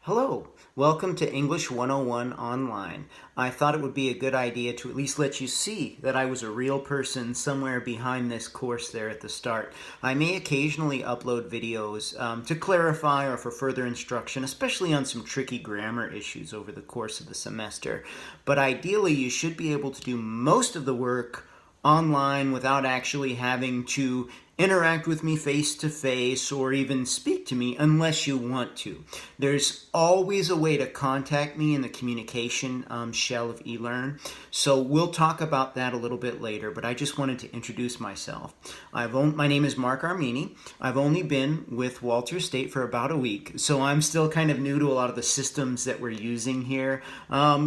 Hello, welcome to English 101 Online. I thought it would be a good idea to at least let you see that I was a real person somewhere behind this course there at the start. I may occasionally upload videos to clarify or for further instruction, especially on some tricky grammar issues over the course of the semester. But ideally, you should be able to do most of the work online without actually having to interact with me face to face or even speak to me unless you want to. There's always a way to contact me in the communication shell of eLearn, so we'll talk about that a little bit later, but I just wanted to introduce myself. My name is Mark Armini. I've only been with Walters State for about a week, so I'm still kind of new to a lot of the systems that we're using here.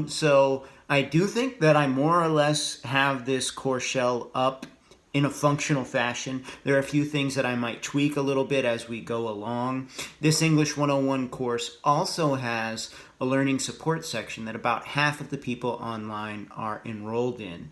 So I do think that I more or less have this course shell up in a functional fashion. There are a few things that I might tweak a little bit as we go along. This English 101 course also has a learning support section that about half of the people online are enrolled in.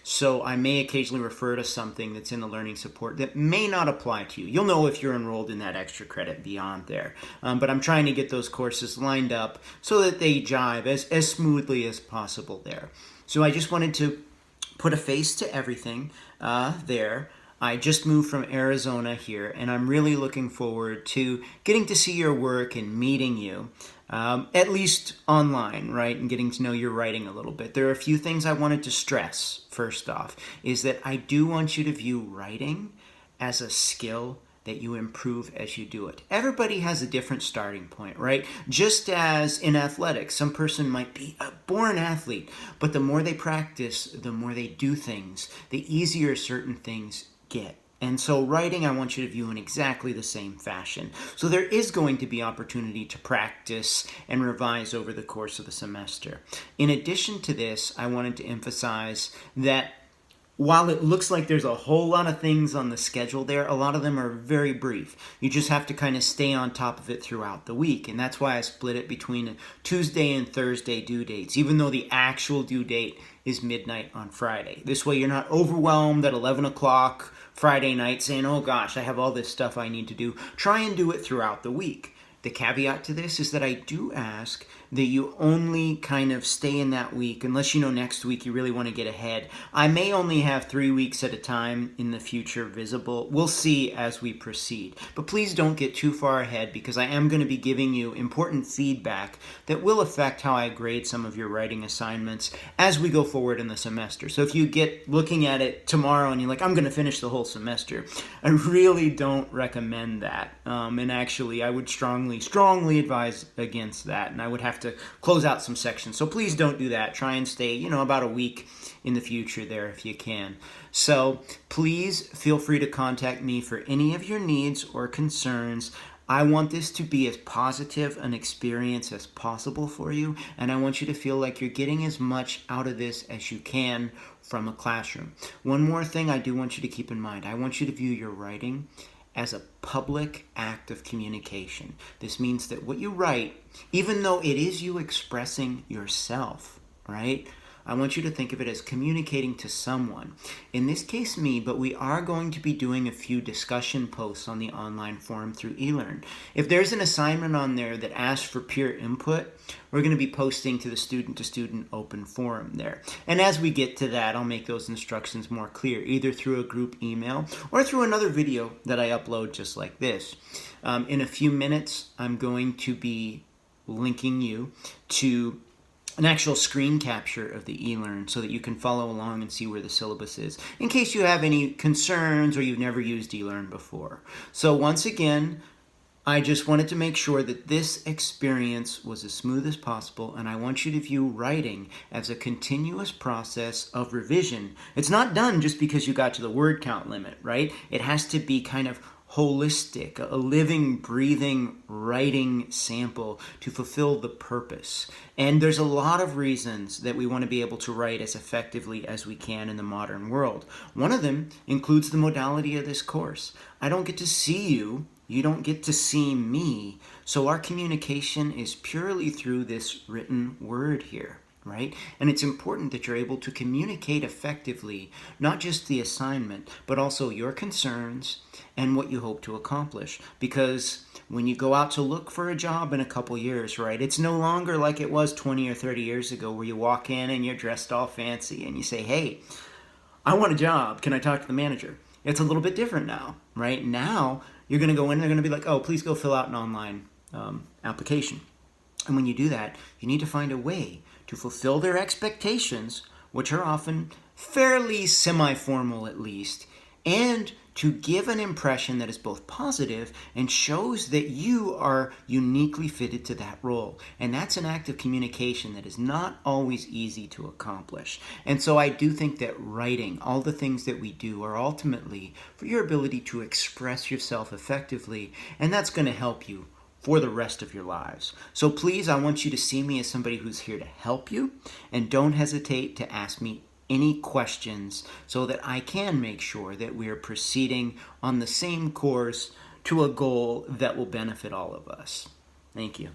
So I may occasionally refer to something that's in the learning support that may not apply to you. You'll know if you're enrolled in that extra credit beyond there. But I'm trying to get those courses lined up so that they jive as smoothly as possible there. So I just wanted to put a face to everything there. I just moved from Arizona here, and I'm really looking forward to getting to see your work and meeting you, at least online, right, and getting to know your writing a little bit. There are a few things I wanted to stress, first off, is that I do want you to view writing as a skill that you improve as you do it. Everybody has a different starting point, right? Just as in athletics, some person might be a born athlete, but the more they practice, the more they do things, the easier certain things get. And so writing, I want you to view in exactly the same fashion. So there is going to be opportunity to practice and revise over the course of the semester. In addition to this, I wanted to emphasize that while it looks like there's a whole lot of things on the schedule there, a lot of them are very brief. You just have to kind of stay on top of it throughout the week. And that's why I split it between Tuesday and Thursday due dates, even though the actual due date is midnight on Friday. This way you're not overwhelmed at 11 o'clock Friday night saying, oh gosh, I have all this stuff I need to do. Try and do it throughout the week. The caveat to this is that I do ask that you only kind of stay in that week, unless you know next week you really want to get ahead. I may only have 3 weeks at a time in the future visible. We'll see as we proceed. But please don't get too far ahead, because I am going to be giving you important feedback that will affect how I grade some of your writing assignments as we go forward in the semester. So if you get looking at it tomorrow and you're like, I'm going to finish the whole semester, I really don't recommend that. And actually, I would strongly advise against that, and I would have to close out some sections. So please don't do that. Try and stay, about a week in the future there if you can. So please feel free to contact me for any of your needs or concerns. I want this to be as positive an experience as possible for you, and I want you to feel like you're getting as much out of this as you can from a classroom. One more thing I do want you to keep in mind. I want you to view your writing as a public act of communication. This means that what you write, even though it is you expressing yourself, right? I want you to think of it as communicating to someone. In this case, me, but we are going to be doing a few discussion posts on the online forum through eLearn. If there's an assignment on there that asks for peer input, we're going to be posting to the student-to-student open forum there. And as we get to that, I'll make those instructions more clear, either through a group email or through another video that I upload just like this. In a few minutes, I'm going to be linking you to an actual screen capture of the eLearn so that you can follow along and see where the syllabus is, in case you have any concerns or you've never used eLearn before. So once again, I just wanted to make sure that this experience was as smooth as possible, and I want you to view writing as a continuous process of revision. It's not done just because you got to the word count limit, right? It has to be kind of holistic, a living, breathing writing sample to fulfill the purpose. And there's a lot of reasons that we want to be able to write as effectively as we can in the modern world. One of them includes the modality of this course. I don't get to see you. You don't get to see me. So our communication is purely through this written word here. right? And it's important that you're able to communicate effectively, not just the assignment, but also your concerns and what you hope to accomplish. Because when you go out to look for a job in a couple years, right, it's no longer like it was 20 or 30 years ago where you walk in and you're dressed all fancy and you say, hey, I want a job. Can I talk to the manager? It's a little bit different now, right? Now you're going to go in and they're going to be like, oh, please go fill out an online application. And when you do that, you need to find a way to fulfill their expectations, which are often fairly semi-formal at least, and to give an impression that is both positive and shows that you are uniquely fitted to that role. And that's an act of communication that is not always easy to accomplish. And so I do think that writing, all the things that we do, are ultimately for your ability to express yourself effectively, and that's going to help you for the rest of your lives. So please, I want you to see me as somebody who's here to help you, and don't hesitate to ask me any questions so that I can make sure that we're proceeding on the same course to a goal that will benefit all of us. Thank you.